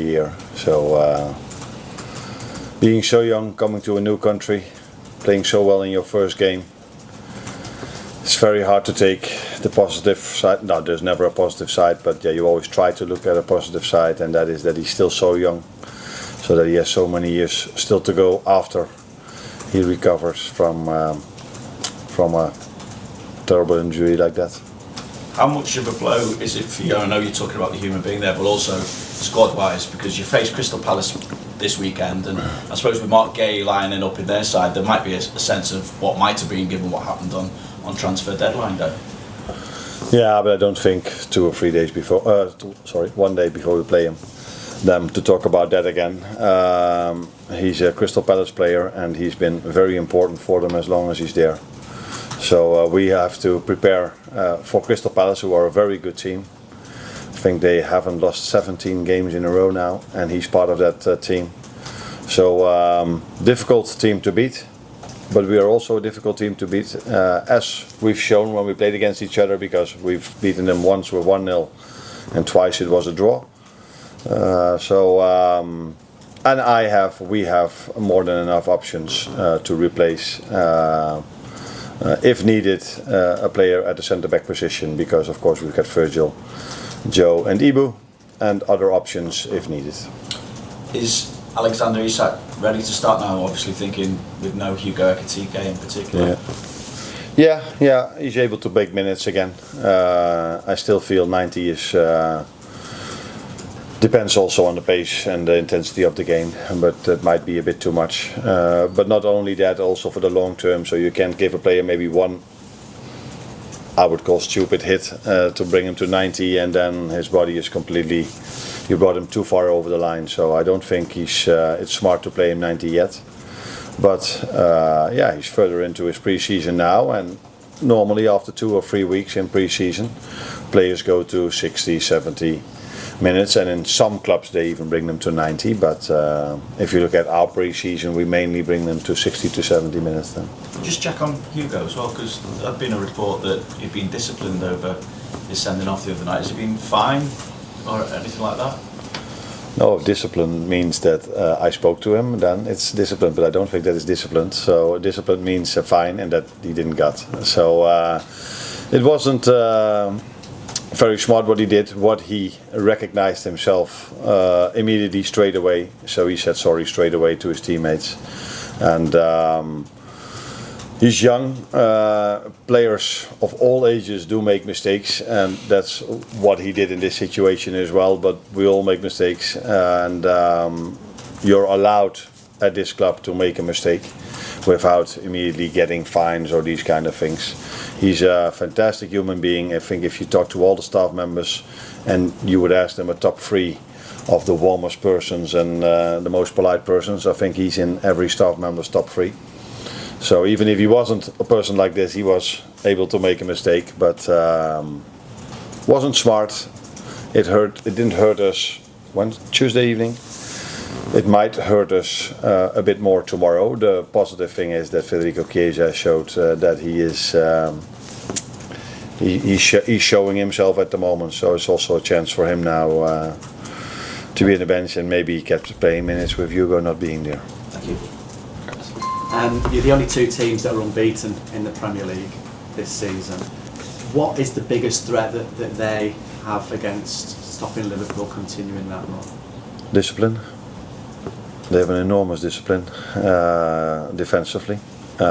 year. So being so young, coming to a new country, playing so well in your first game, it's very hard to take the positive side. No, there's never a positive side, but yeah, you always try to look at a positive side, and that is that he's still so young, so that he has so many years still to go after he recovers from a terrible injury like that. How much of a blow is it for you? I know you're talking about the human being there, but also squad-wise, because you face Crystal Palace this weekend, and I suppose with Mark Gay lining up in their side, there might be a sense of what might have been given what happened on transfer deadline day. Yeah, but I don't think 2 or 3 days before, 1 day before we play them to talk about that again. He's a Crystal Palace player, and he's been very important for them as long as he's there. So we have to prepare for Crystal Palace, who are a very good team. I think they haven't lost 17 games in a row now, and he's part of that team. So difficult team to beat, but we are also a difficult team to beat, as we've shown when we played against each other, because we've beaten them once with 1-0 and twice it was a draw. And we have more than enough options to replace, if needed, a player at the centre-back position, because of course we've got Virgil, Joe and Ibu, and other options if needed. Is Alexander Isak ready to start now, obviously thinking with no Hugo Ekitike in particular? Yeah, he's able to make minutes again. I still feel 90 is... depends also on the pace and the intensity of the game, but it might be a bit too much. But not only that, also for the long term, so you can't give a player maybe one, I would call stupid hit, to bring him to 90, and then his body is completely, you brought him too far over the line. So I don't think it's smart to play him 90 yet. But yeah, he's further into his pre-season now, and normally after 2 or 3 weeks in pre-season, players go to 60, 70 minutes, and in some clubs they even bring them to 90, but if you look at our pre-season, we mainly bring them to 60 to 70 minutes then. Just check on Hugo as well, because there's been a report that he'd been disciplined over his sending off the other night. Has he been fine or anything like that? No, if discipline means that I spoke to him, then it's discipline, but I don't think that is disciplined. So discipline means fine, and that he didn't got. So it wasn't very smart what he did, what he recognized himself immediately straight away. So he said sorry straight away to his teammates. And he's young. Players of all ages do make mistakes, and that's what he did in this situation as well. But we all make mistakes, and you're allowed at this club to make a mistake without immediately getting fines or these kind of things. He's a fantastic human being. I think if you talk to all the staff members and you would ask them a top 3 of the warmest persons and the most polite persons, I think he's in every staff member's top 3. So even if he wasn't a person like this, he was able to make a mistake, but wasn't smart. It didn't hurt us Tuesday evening. It might hurt us a bit more tomorrow. The positive thing is that Federico Chiesa showed that he is he's showing himself at the moment. So it's also a chance for him now to be on the bench, and maybe he kept playing minutes with Hugo not being there. Thank you. You're the only 2 teams that are unbeaten in the Premier League this season. What is the biggest threat that they have against stopping Liverpool continuing that run? Discipline. They have an enormous discipline defensively. 10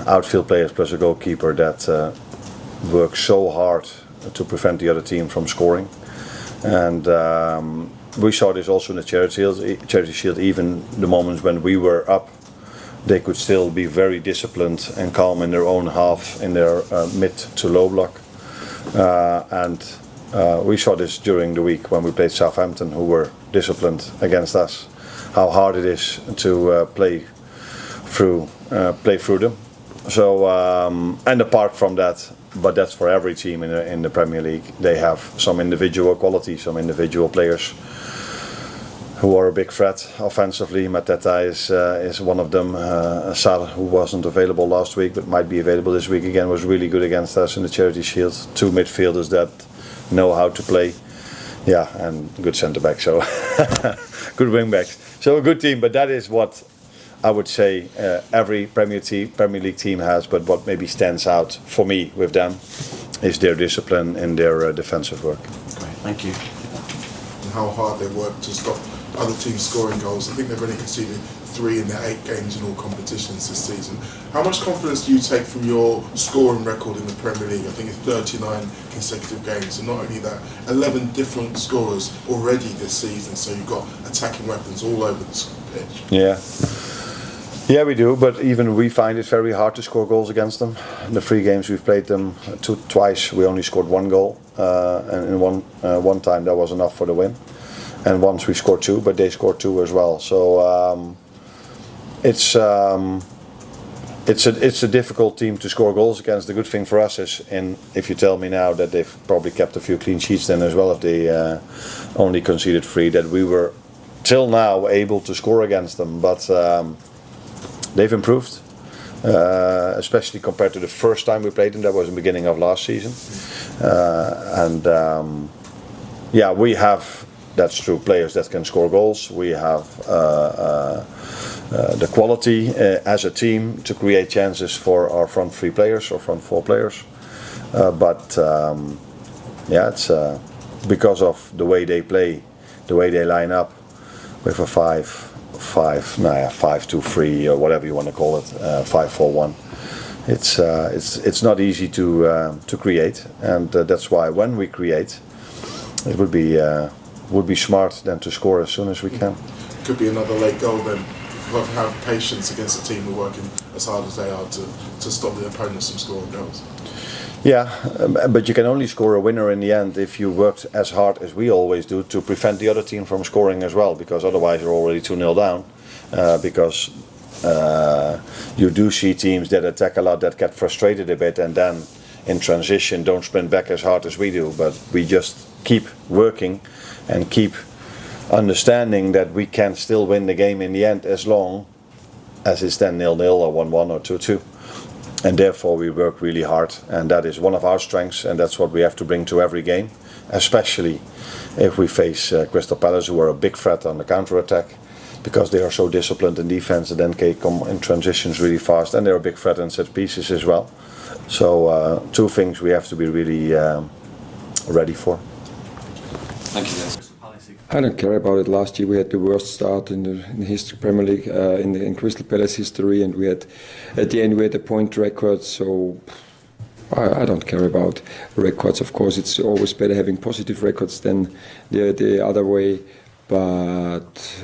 outfield players plus a goalkeeper that work so hard to prevent the other team from scoring. And we saw this also in the Charity Shield. Even the moments when we were up, they could still be very disciplined and calm in their own half, in their mid to low block. We saw this during the week when we played Southampton, who were disciplined against us. How hard it is to play through them. So and apart from that, but that's for every team in the Premier League. They have some individual quality, some individual players who are a big threat offensively. Mateta is one of them. Sar, who wasn't available last week but might be available this week again, was really good against us in the Charity Shield. 2 midfielders that know how to play Yeah, and good centre back, so good wing backs. So a good team, but that is what I would say every Premier League team has. But what maybe stands out for me with them is their discipline in their defensive work. Great, thank you. And how hard they work to stop other teams scoring goals. I think they've only conceded 3 in their 8 games in all competitions this season. How much confidence do you take from your scoring record in the Premier League? I think it's 39 consecutive games, and not only that, 11 different scorers already this season, so you've got attacking weapons all over the pitch. Yeah, we do, but even we find it very hard to score goals against them. In the 3 games we've played them twice, we only scored 1 goal, and in one time that was enough for the win. And once we scored 2, but they scored 2 as well. So it's a difficult team to score goals against. The good thing for us is, if you tell me now that they've probably kept a few clean sheets then as well, if they only conceded 3, that we were till now able to score against them. But they've improved, especially compared to the first time we played them. That was the beginning of last season. Yeah, we have. That's true. Players that can score goals. We have the quality as a team to create chances for our front 3 players or front 4 players. Yeah, it's because of the way they play, the way they line up with a 5-2-3 or whatever you want to call it, 5-4-1. It's not easy to create, and that's why when we create, it would be smart then to score as soon as we can. Could be another late goal then. You have to have patience against a team who are working as hard as they are to stop the opponents from scoring goals. Yeah, but you can only score a winner in the end if you worked as hard as we always do to prevent the other team from scoring as well, because otherwise you're already 2-0 down. Because you do see teams that attack a lot that get frustrated a bit and then in transition don't sprint back as hard as we do, but we just keep working and keep understanding that we can still win the game in the end as long as it's then 0-0 or 1-1 or 2-2. And therefore we work really hard, and that is one of our strengths, and that's what we have to bring to every game, especially if we face Crystal Palace, who are a big threat on the counter-attack, because they are so disciplined in defense and then can come in transitions really fast, and they're a big threat in set pieces as well. So 2 things we have to be really ready for. Thank you, guys. I don't care about it. Last year we had the worst start in the history Premier League, in Crystal Palace history, and we had at the end we had a point record. So I don't care about records. Of course, it's always better having positive records than the other way. But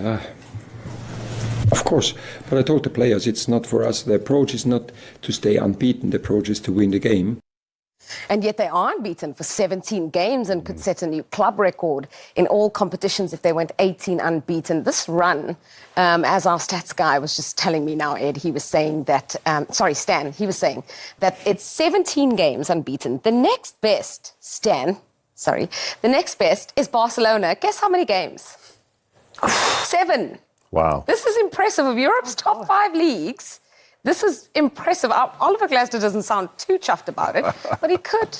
of course, but I told the players it's not for us. The approach is not to stay unbeaten. The approach is to win the game. And yet they are unbeaten for 17 games and could set a new club record in all competitions if they went 18 unbeaten. This run, as our stats guy was just telling me now, Ed, he was saying that, Stan, he was saying that it's 17 games unbeaten. The next best, the next best is Barcelona. Guess how many games? 7. Wow. This is impressive. Of Europe's top 5 leagues, this is impressive. Oliver Glasner doesn't sound too chuffed about it, but he could,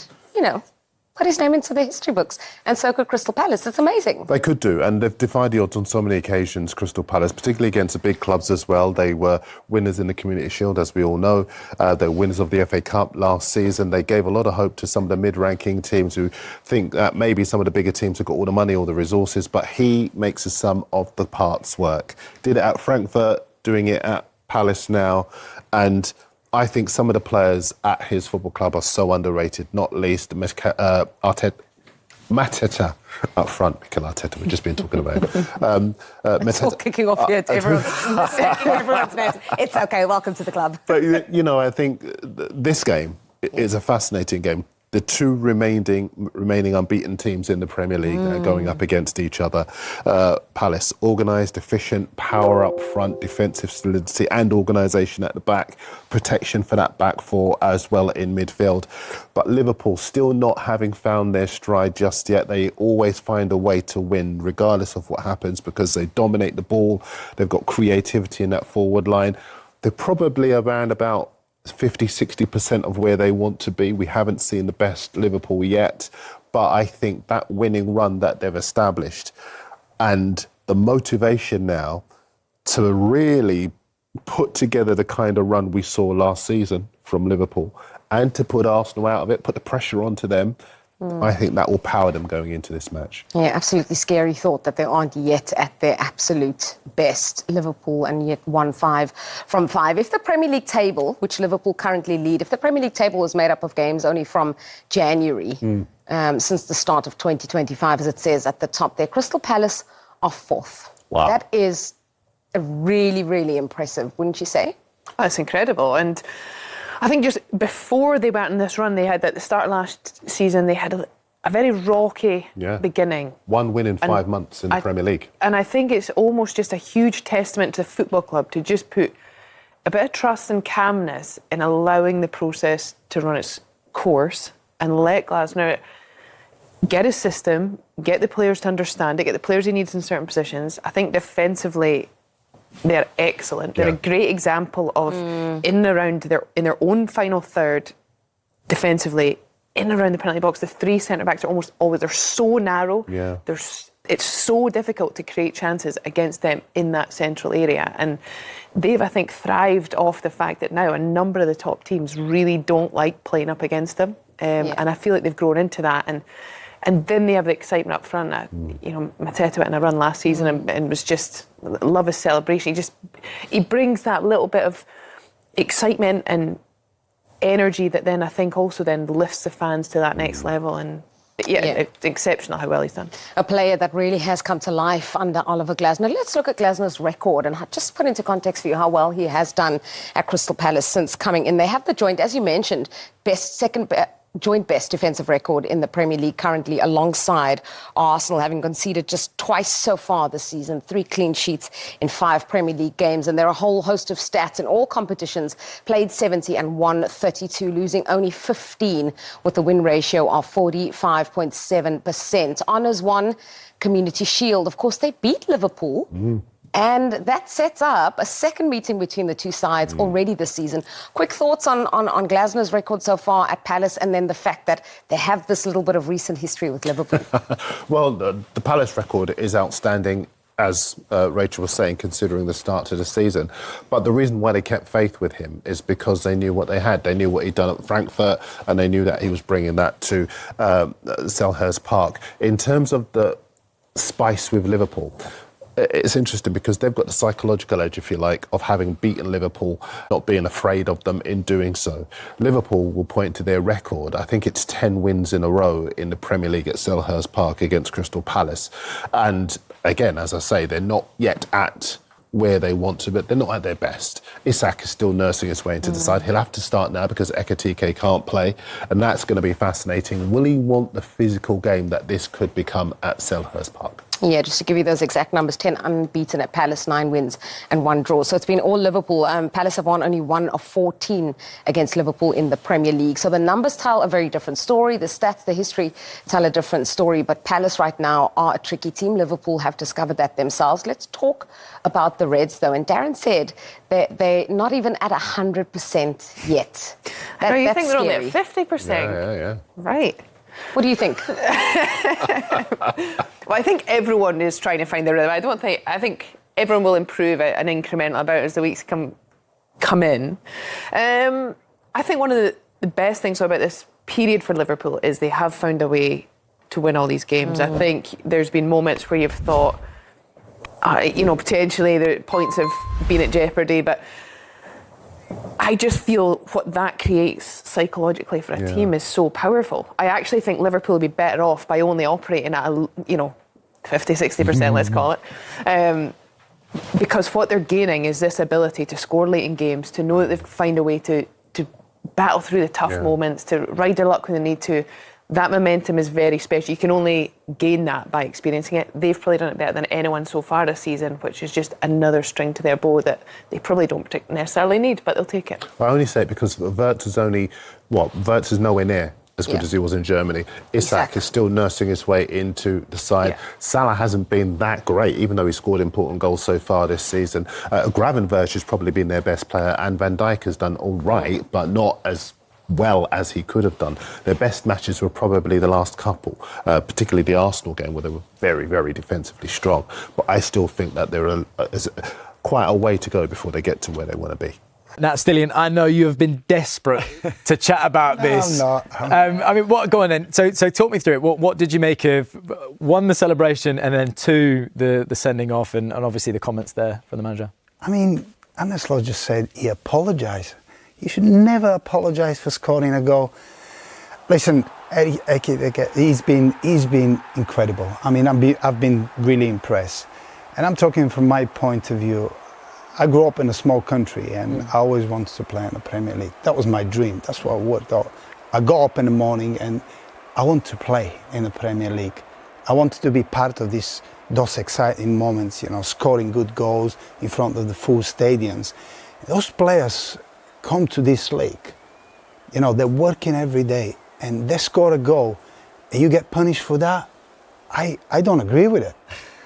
put his name into the history books. And so could Crystal Palace. It's amazing. They could do, and they've defied the odds on so many occasions, Crystal Palace, particularly against the big clubs as well. They were winners in the Community Shield, as we all know. They were winners of the FA Cup last season. They gave a lot of hope to some of the mid-ranking teams who think that maybe some of the bigger teams have got all the money, all the resources, but he makes the sum of the parts work. Did it at Frankfurt, doing it at Palace now, and I think some of the players at his football club are so underrated, not least Mateta up front. Mikel Arteta, we've just been talking about. It's all kicking off here. Everyone's names. It's okay. Welcome to the club. But, I think this game is a fascinating game. The 2 remaining unbeaten teams in the Premier League are going up against each other. Palace, organised, efficient, power up front, defensive solidity and organisation at the back, protection for that back 4 as well in midfield. But Liverpool still not having found their stride just yet. They always find a way to win regardless of what happens because they dominate the ball. They've got creativity in that forward line. They're probably around about 50-60% of where they want to be. We haven't seen the best Liverpool yet, But I think that winning run that they've established and the motivation now to really put together the kind of run we saw last season from Liverpool and to put Arsenal out of it, put the pressure onto them, I think that will power them going into this match. Yeah, absolutely scary thought that they aren't yet at their absolute best, Liverpool, and yet won 5 from 5. If the Premier League table, which Liverpool currently lead, if the Premier League table was made up of games only from January, since the start of 2025, as it says at the top there, Crystal Palace are 4th. Wow. That is really, really impressive, wouldn't you say? That's incredible. And I think just before they went on this run, they had at the start of last season, they had a very rocky beginning. 1 win in 5 months in the Premier League. And I think it's almost just a huge testament to the football club to just put a bit of trust and calmness in allowing the process to run its course and let Glasner get a system, get the players to understand it, get the players he needs in certain positions. I think defensively, they're excellent. They're a great example of in their own final third, defensively, in and around the penalty box. The 3 centre-backs are almost always, they're so narrow. Yeah. It's so difficult to create chances against them in that central area. And they've, I think, thrived off the fact that now a number of the top teams really don't like playing up against them. And I feel like they've grown into that. And then they have the excitement up front. You know, Mateta went on a run last season and was just, love his celebration. He brings that little bit of excitement and energy that then I think also then lifts the fans to that next level. And it's exceptional how well he's done. A player that really has come to life under Oliver Glasner. Let's look at Glasner's record and just put into context for you how well he has done at Crystal Palace since coming in. They have the joint, as you mentioned, joint best defensive record in the Premier League currently, alongside Arsenal, having conceded just twice so far this season, 3 clean sheets in 5 Premier League games. And there are a whole host of stats in all competitions, played 70 and won 32, losing only 15 with a win ratio of 45.7%. Honours won Community Shield. Of course, they beat Liverpool. And that sets up a second meeting between the two sides already this season. Quick thoughts on Glasner's record so far at Palace, and then the fact that they have this little bit of recent history with Liverpool. Well, the Palace record is outstanding, as Rachel was saying, considering the start to the season. But the reason why they kept faith with him is because they knew what they had. They knew what he'd done at Frankfurt, and they knew that he was bringing that to Selhurst Park. In terms of the spice with Liverpool, it's interesting because they've got the psychological edge, if you like, of having beaten Liverpool, not being afraid of them in doing so. Liverpool will point to their record. I think it's 10 wins in a row in the Premier League at Selhurst Park against Crystal Palace. And again, as I say, they're not yet at where they want to, but they're not at their best. Isak is still nursing his way into the side. He'll have to start now because Ekitike can't play, and that's going to be fascinating. Will he want the physical game that this could become at Selhurst Park? Yeah, just to give you those exact numbers, 10 unbeaten at Palace, 9 wins and 1 draw. So it's been all Liverpool. Palace have won only 1 of 14 against Liverpool in the Premier League. So the numbers tell a very different story. The stats, the history tell a different story. But Palace right now are a tricky team. Liverpool have discovered that themselves. Let's talk about the Reds, though. And Darren said they're not even at 100% yet. No, you think they're scary. only at 50%? Yeah. Right. What do you think? Well, I think everyone is trying to find their rhythm. I think everyone will improve at an incremental amount as the weeks come in. I think one of the best things about this period for Liverpool is they have found a way to win all these games. I think there's been moments where you've thought, potentially the points have been at jeopardy, but I just feel what that creates psychologically for a team is so powerful. I actually think Liverpool would be better off by only operating at 50-60%, let's call it. Because what they're gaining is this ability to score late in games, to know that they've find a way to battle through the tough moments, to ride their luck when they need to. That momentum is very special. You can only gain that by experiencing it. They've probably done it better than anyone so far this season, which is just another string to their bow that they probably don't necessarily need, but they'll take it. I only say it because Wirtz is nowhere near as good as he was in Germany. Isak is still nursing his way into the side. Salah hasn't been that great, even though he scored important goals so far this season. Gravenberch has probably been their best player, and Van Dijk has done all right, but not as well as he could have done. Their best matches were probably the last couple, particularly the Arsenal game where they were very, very defensively strong. But I still think that there's quite a way to go before they get to where they want to be. Nat Stillian, I know you have been desperate to chat about this. I'm not. I mean, go on then. So talk me through it. What did you make of, one, the celebration, and then two, the sending off, and obviously the comments there from the manager? I mean, Arne Slot just said he apologised. You should never apologise for scoring a goal. Listen, he's been incredible. I mean, I've been really impressed, and I'm talking from my point of view. I grew up in a small country and I always wanted to play in the Premier League. That was my dream. That's what I worked out. I got up in the morning and I want to play in the Premier League. I wanted to be part of those exciting moments, scoring good goals in front of the full stadiums. Those players come to this league, they're working every day and they score a goal and you get punished for that. I don't agree with it.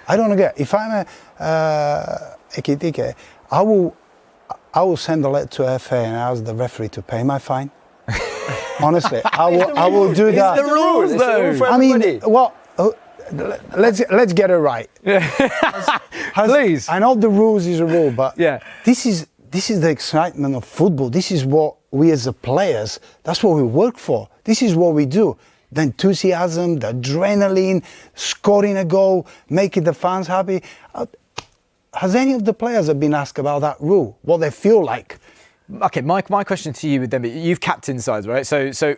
I don't agree. If I'm a Ekitike, I will send a letter to FA and ask the referee to pay my fine. Honestly, I will do that. It's the rules, though. I mean, well, let's get it right. Please. I know the rules is a rule, but yeah. This is the excitement of football. This is what we as the players, that's what we work for. This is what we do. The enthusiasm, the adrenaline, scoring a goal, making the fans happy. Has any of the players have been asked about that rule? What they feel like? Okay, my question to you would then be: you've captained sides, right? So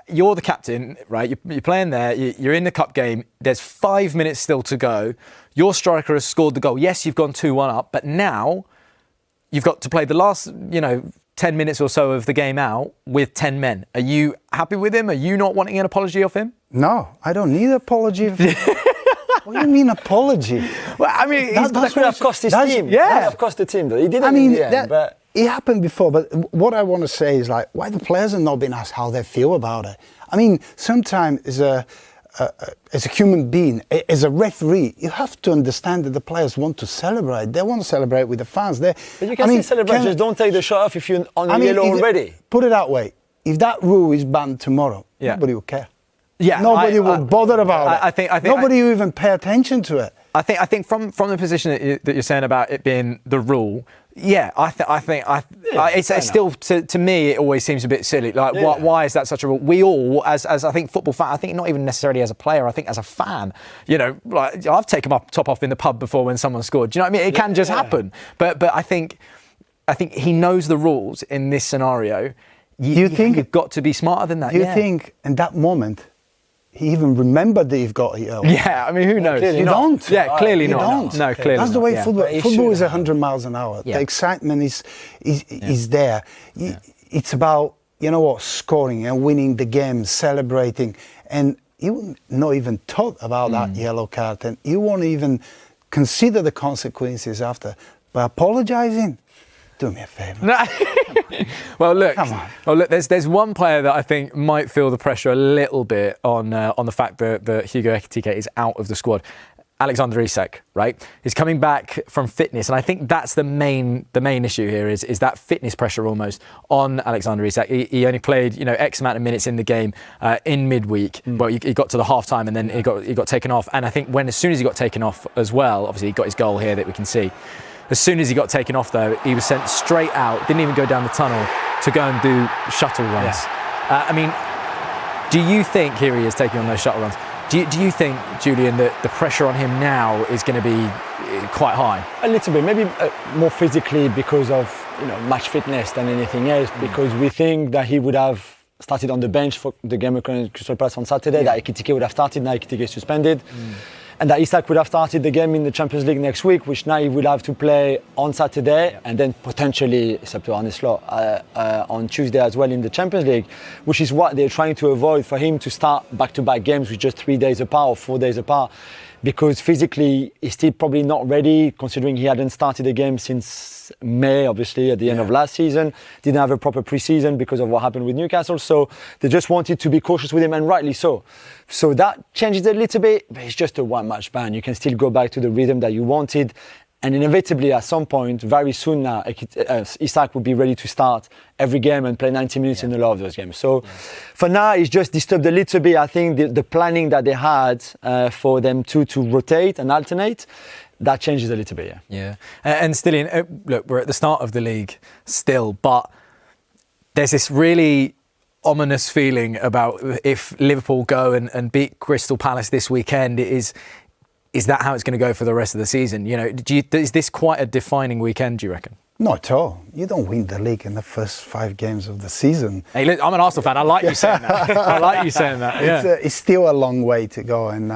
you're the captain, right? You're playing there. You're in the cup game. There's 5 minutes still to go. Your striker has scored the goal. Yes, you've gone 2-1 up, but now you've got to play the last, 10 minutes or so of the game out with 10 men. Are you happy with him? Are you not wanting an apology off him? No, I don't need an apology. What do you mean apology? Well, I mean, that could have cost his team. Yeah. That could have cost the team, though. He didn't in the end, but... It happened before, but what I want to say is why the players have not been asked how they feel about it. I mean, sometimes as a human being, as a referee, you have to understand that the players want to celebrate. They want to celebrate with the fans. But you can still celebrate, just don't take the shot off if you're on the yellow already. Put it that way. If that rule is banned tomorrow, nobody will care. Yeah, nobody will bother about it. I think nobody will even pay attention to it. I think from the position that you're saying about it being the rule, it's still to me it always seems a bit silly. Why is that such a rule? We all, as I think football fan, I think not even necessarily as a player, I think as a fan, I've taken my top off in the pub before when someone scored. Do you know what I mean? It can just happen. But I think he knows the rules in this scenario. You think you've got to be smarter than that? Do you think in that moment he even remembered that you've got it? Yeah, I mean, who knows? You don't. Yeah, clearly not. Don't. No, clearly That's the way not. football is 100 miles an hour. Yeah. The excitement is there. It's about, scoring and winning the game, celebrating. And you not even thought about that yellow card, and you won't even consider the consequences after. By apologising, do me a favour. No. Well, look. Come on. Well, look. There's one player that I think might feel the pressure a little bit on the fact that Hugo Ekitike is out of the squad. Alexander Isak, right? He's coming back from fitness, and I think that's the main issue here is that fitness pressure almost on Alexander Isak. He only played X amount of minutes in the game in midweek. Well, he got to the half time and then he got taken off. And I think as soon as he got taken off as well, obviously he got his goal here that we can see. As soon as he got taken off, though, he was sent straight out, didn't even go down the tunnel to go and do shuttle runs. Yeah. I mean, do you think, here he is taking on those shuttle runs, do you think, Julian, that the pressure on him now is going to be quite high? A little bit, maybe more physically because of match fitness than anything else, because we think that he would have started on the bench for the game against Crystal Palace on Saturday, that Ekitike would have started, now Ekitike is suspended. And that Isak would have started the game in the Champions League next week, which now he will have to play on Saturday and then potentially, it's up to Arne Slot, on Tuesday as well in the Champions League, which is what they're trying to avoid, for him to start back-to-back games with just 3 days apart or 4 days apart, because physically he's still probably not ready, considering he hadn't started a game since May, obviously, at the end of last season. Didn't have a proper pre-season because of what happened with Newcastle. So they just wanted to be cautious with him, and rightly so. So that changes a little bit, but it's just a one-match ban. You can still go back to the rhythm that you wanted. And inevitably, at some point, very soon now, Isak will be ready to start every game and play 90 minutes in a lot of those games. So for now, it's just disturbed a little bit, I think, the planning that they had for them to rotate and alternate. That changes a little bit, Yeah. And Stilian, look, we're at the start of the league still, but there's this really ominous feeling about if Liverpool go and beat Crystal Palace this weekend, is that how it's going to go for the rest of the season? You know, is this quite a defining weekend, do you reckon? Not at all. You don't win the league in the first 5 games of the season. Hey, look, I'm an Arsenal fan. I like you saying that. I like you saying that. Yeah. It's still a long way to go. And,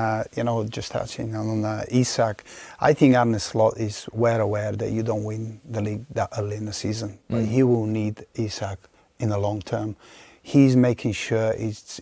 just touching on Isak, I think Arne Slot is well aware that you don't win the league that early in the season. But he will need Isak in the long term. He's making sure his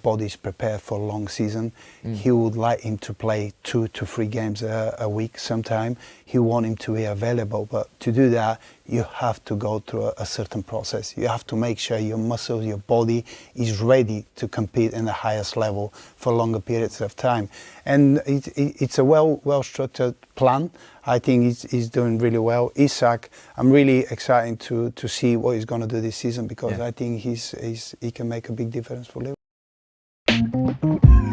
body is prepared for a long season. He would like him to play 2 to 3 games a week sometime. He want him to be available. But to do that, you have to go through a certain process. You have to make sure your muscles, your body is ready to compete in the highest level for longer periods of time. And it's a well-structured plan. I think he's doing really well. Isak, I'm really excited to see what he's going to do this season because I think he can make a big difference for Liverpool.